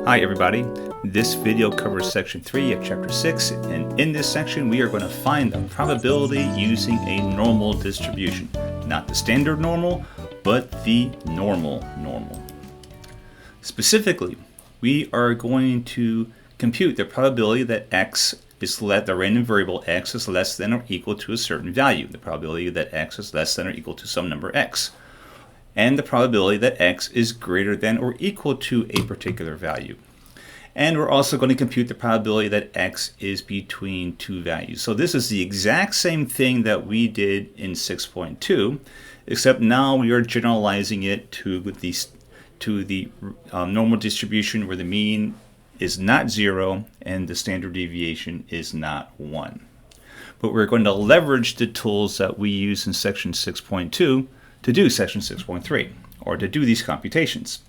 Hi everybody, this video covers section 3 of chapter 6, and in this section we are going to find the probability using a normal distribution. Not the standard normal, but the normal. Specifically, we are going to compute the probability that the random variable x is less than or equal to a certain value, the probability that x is less than or equal to some number x, and the probability that x is greater than or equal to a particular value. And we're also going to compute the probability that x is between two values. So this is the exact same thing that we did in 6.2, except now we are generalizing it to the normal distribution where the mean is not 0 and the standard deviation is not 1. But we're going to leverage the tools that we use in section 6.2 to do section 6.3, or to do these computations.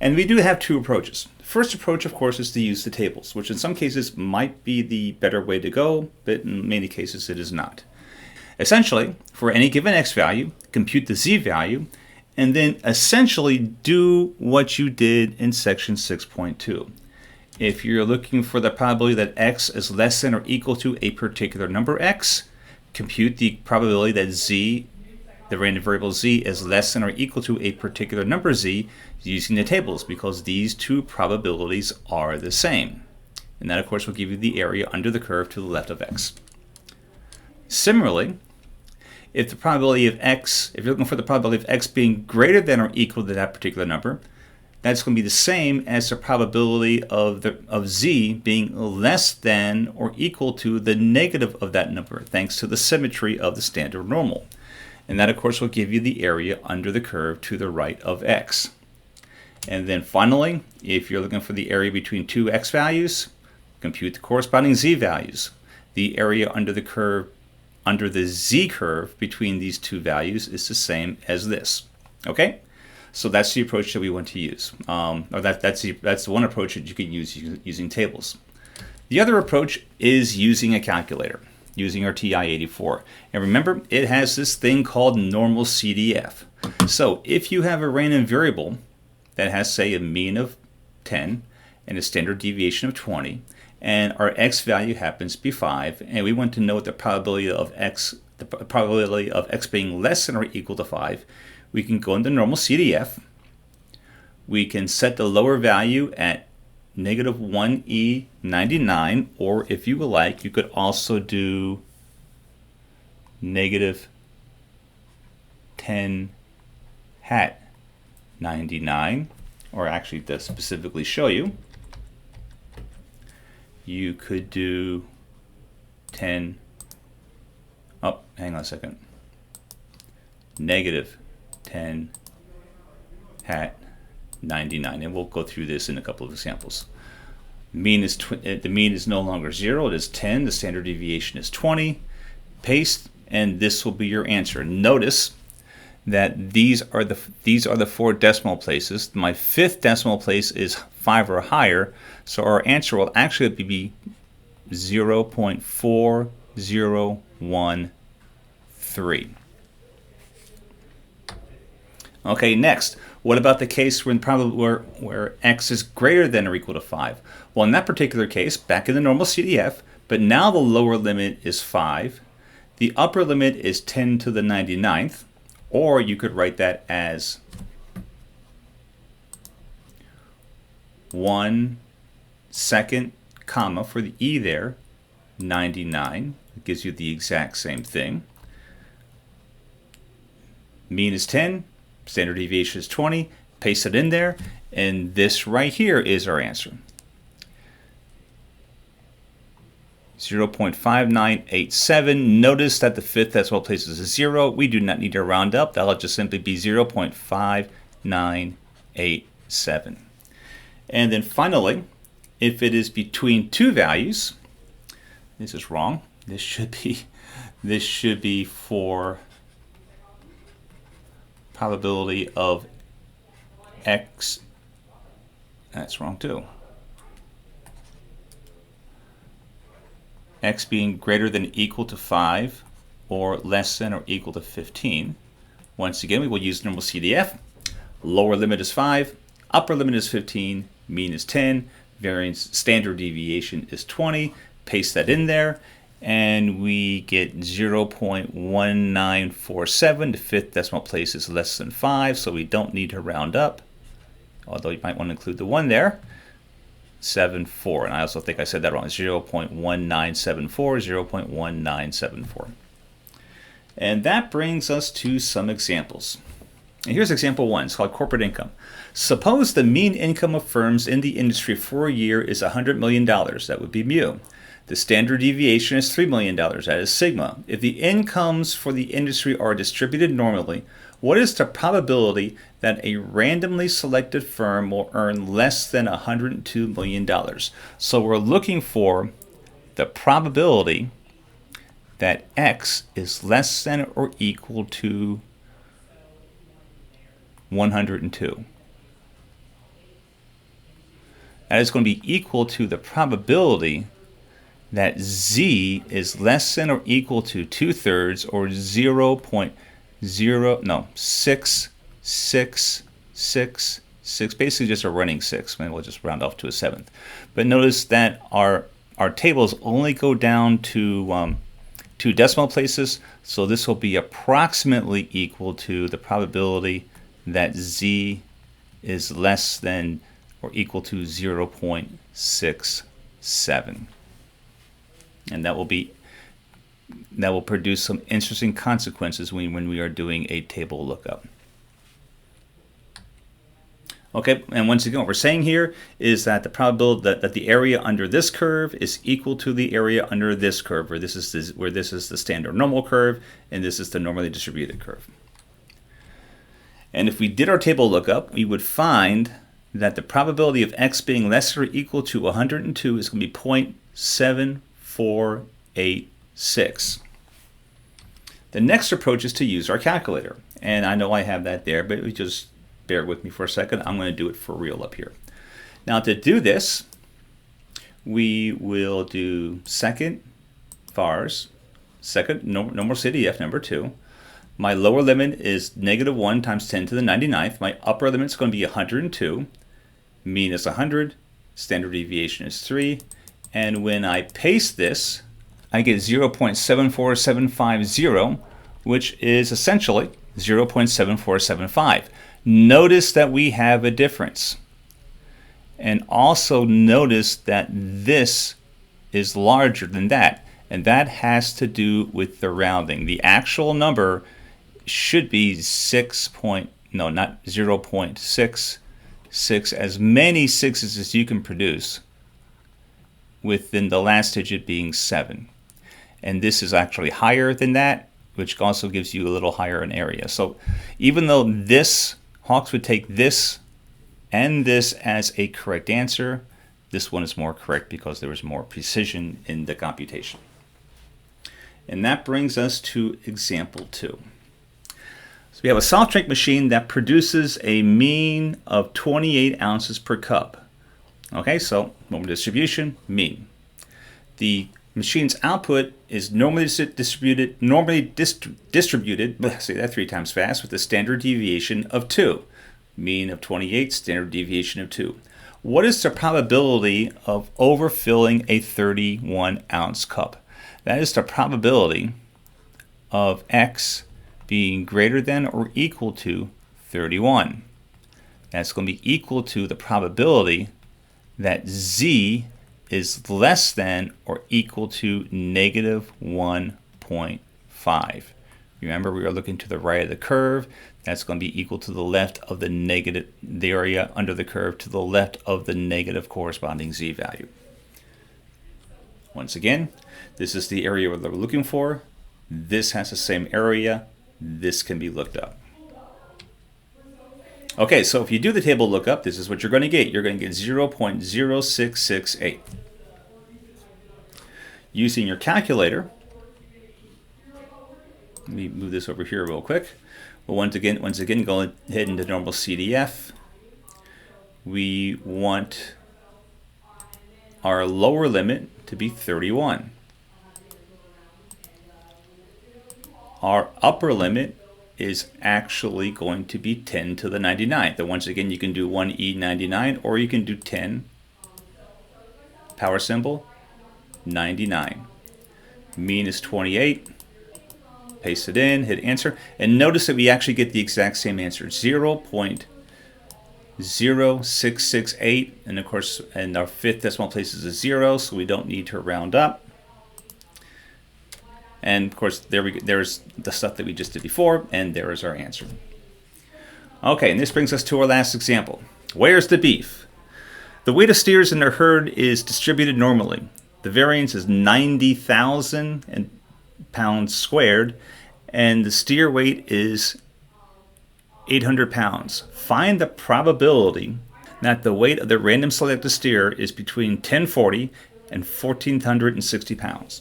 And we do have two approaches. The first approach, of course, is to use the tables, which in some cases might be the better way to go, but in many cases it is not. Essentially, for any given x value, compute the z value, and then essentially do what you did in section 6.2. If you're looking for the probability that x is less than or equal to a particular number x, compute the probability that z, the random variable z, is less than or equal to a particular number z using the tables, because these two probabilities are the same. And that, of course, will give you the area under the curve to the left of x. Similarly, if you're looking for the probability of x being greater than or equal to that particular number, that's going to be the same as the probability of z being less than or equal to the negative of that number, thanks to the symmetry of the standard normal. And that, of course, will give you the area under the curve to the right of x. And then finally, if you're looking for the area between two x values, compute the corresponding z values. The area under the curve, under the z curve between these two values, is the same as this. Okay? So that's the approach that we want to use. That's the one approach that you can use using tables. The other approach is using a calculator, using our TI-84. And remember, it has this thing called normal CDF. So if you have a random variable that has, say, a mean of 10 and a standard deviation of 20, and our x value happens to be 5, and we want to know what the probability of x being less than or equal to 5, we can go into normal CDF. We can set the lower value at negative 1e99, or if you would like, you could also do negative 10 hat 99, or actually to specifically show you, you could do 10, hang on a second, negative 10 hat 99, and we'll go through this in a couple of examples. The mean is no longer 0, it is 10, the standard deviation is 20, paste, and this will be your answer. Notice that these are the 4 decimal places. My 5th decimal place is 5 or higher, so our answer will actually be 0.4013. Okay, next, what about the case where x is greater than or equal to 5? Well, in that particular case, back in the normal CDF, but now the lower limit is 5, the upper limit is 10 to the 99th, or you could write that as 1 second, comma, for the e there, 99. It gives you the exact same thing. Mean is 10, standard deviation is 20, paste it in there, and this right here is our answer. 0.5987. Notice that the 5th decimal place is a 0. We do not need to round up. That'll just simply be 0.5987. And then finally, if it is between two values, this is wrong. This should be for probability of x. That's wrong too. X being greater than or equal to 5 or less than or equal to 15. Once again, we will use normal CDF. Lower limit is 5, upper limit is 15, mean is 10, variance standard deviation is 20. Paste that in there, and we get 0.1947. The fifth decimal place is less than 5, so we don't need to round up, although you might want to include the 1 there. 74, and I also think I said that wrong. 0.1974, 0.1974. And that brings us to some examples. And here's example 1. It's called corporate income. Suppose the mean income of firms in the industry for a year is $100 million. That would be mu. The standard deviation is $3 million. That is sigma. If the incomes for the industry are distributed normally, what is the probability that a randomly selected firm will earn less than $102 million? So we're looking for the probability that X is less than or equal to 102. That is going to be equal to the probability that Z is less than or equal to 2/3 or 0.066666, basically just a running 6. Maybe we'll just round off to a 7th. But notice that our tables only go down to 2 decimal places, so this will be approximately equal to the probability that Z is less than or equal to 0.67. And that will produce some interesting consequences when we are doing a table lookup. Okay, and once again, what we're saying here is that the probability that the area under this curve is equal to the area under this curve, where this is the standard normal curve, and this is the normally distributed curve. And if we did our table lookup, we would find that the probability of X being less or equal to 102 is going to be 0.7486. The next approach is to use our calculator. And I know I have that there, but we just bear with me for a second. I'm going to do it for real up here. Now to do this, we will do second vars, second normal CDF number 2. My lower limit is -1 times 10 to the 99th. My upper limit is going to be 102. Mean is 100. Standard deviation is 3. And when I paste this, I get 0.74750, which is essentially 0.7475. Notice that we have a difference. And also notice that this is larger than that. And that has to do with the rounding. The actual number should be 0.66, as many 6s as you can produce, within the last digit being 7. And this is actually higher than that, which also gives you a little higher in area. So even though this, Hawks would take this and this as a correct answer, this one is more correct because there was more precision in the computation. And that brings us to example 2. So we have a soft drink machine that produces a mean of 28 ounces per cup. Okay, so normal distribution, mean. The machine's output is normally distributed, say that 3 times fast, with a standard deviation of 2. Mean of 28, standard deviation of 2. What is the probability of overfilling a 31-ounce cup? That is the probability of X being greater than or equal to 31. That's going to be equal to the probability that Z is less than or equal to -1.5. Remember, we are looking to the right of the curve. That's going to be equal to the left of the area under the curve to the left of the negative corresponding Z value. Once again, this is the area that we're looking for. This has the same area. This can be looked up. Okay, so if you do the table lookup, this is what you're going to get. You're going to get 0.0668. Using your calculator, let me move this over here real quick. Well, once again, go ahead into normal CDF. We want our lower limit to be 31. Our upper limit is actually going to be 10 to the 99th. And once again, you can do 1e99, or you can do 10, power symbol, 99. Mean is 28. Paste it in, hit enter, and notice that we actually get the exact same answer, 0.0668, and of course, and our fifth decimal place is a 0, so we don't need to round up. And of course, there's the stuff that we just did before, and there is our answer. Okay, and this brings us to our last example. Where's the beef? The weight of steers in their herd is distributed normally. The variance is 90,000 pounds squared, and the steer weight is 800 pounds. Find the probability that the weight of the random selected steer is between 1040 and 1460 pounds.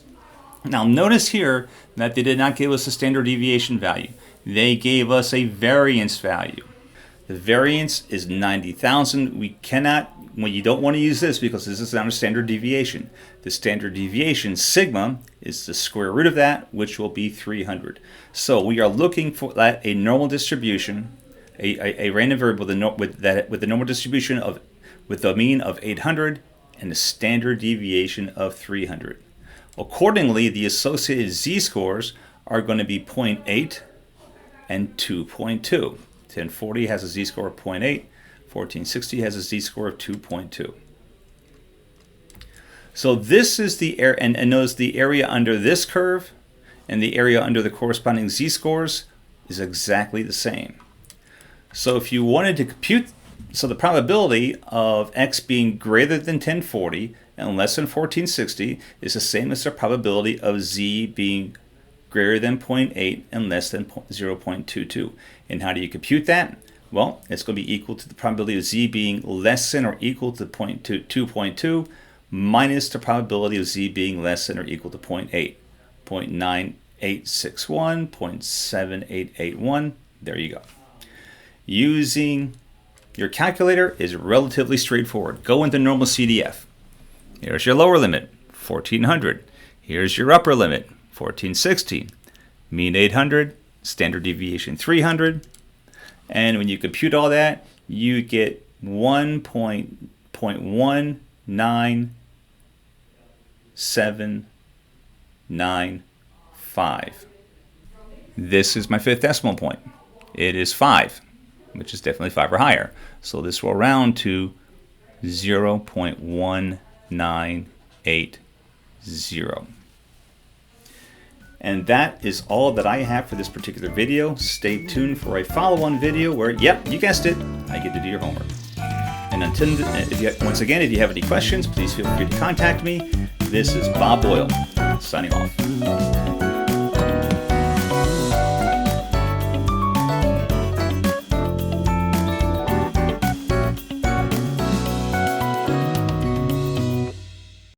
Now notice here that they did not give us a standard deviation value. They gave us a variance value. The variance is 90,000. We cannot, well, you don't want to use this because this is not a standard deviation. The standard deviation, sigma, is the square root of that, which will be 300. So we are looking for that a normal distribution, a random variable with the normal distribution with the mean of 800 and the standard deviation of 300. Accordingly, the associated z-scores are going to be 0.8 and 2.2. 1040 has a z-score of 0.8, 1460 has a z-score of 2.2. So this is the area, and notice the area under this curve and the area under the corresponding z-scores is exactly the same. So if you wanted to compute, so the probability of x being greater than 1040 and less than 1460 is the same as the probability of z being greater than 0.8 and less than 0.22. And how do you compute that? Well, it's going to be equal to the probability of z being less than or equal to 2.2 minus the probability of z being less than or equal to 0.8. 0.9861, 0.7881. There you go. Using your calculator is relatively straightforward. Go into normal CDF. Here's your lower limit, 1400. Here's your upper limit, 1460. Mean 800, standard deviation 300. And when you compute all that, you get 1.19795. This is my fifth decimal point. It is 5, which is definitely 5 or higher. So this will round to 0.1980. And that is all that I have for this particular video. Stay tuned for a follow-on video where, yep, you guessed it, I get to do your homework. And until, once again, if you have any questions, please feel free to contact me. This is Bob Boyle, signing off.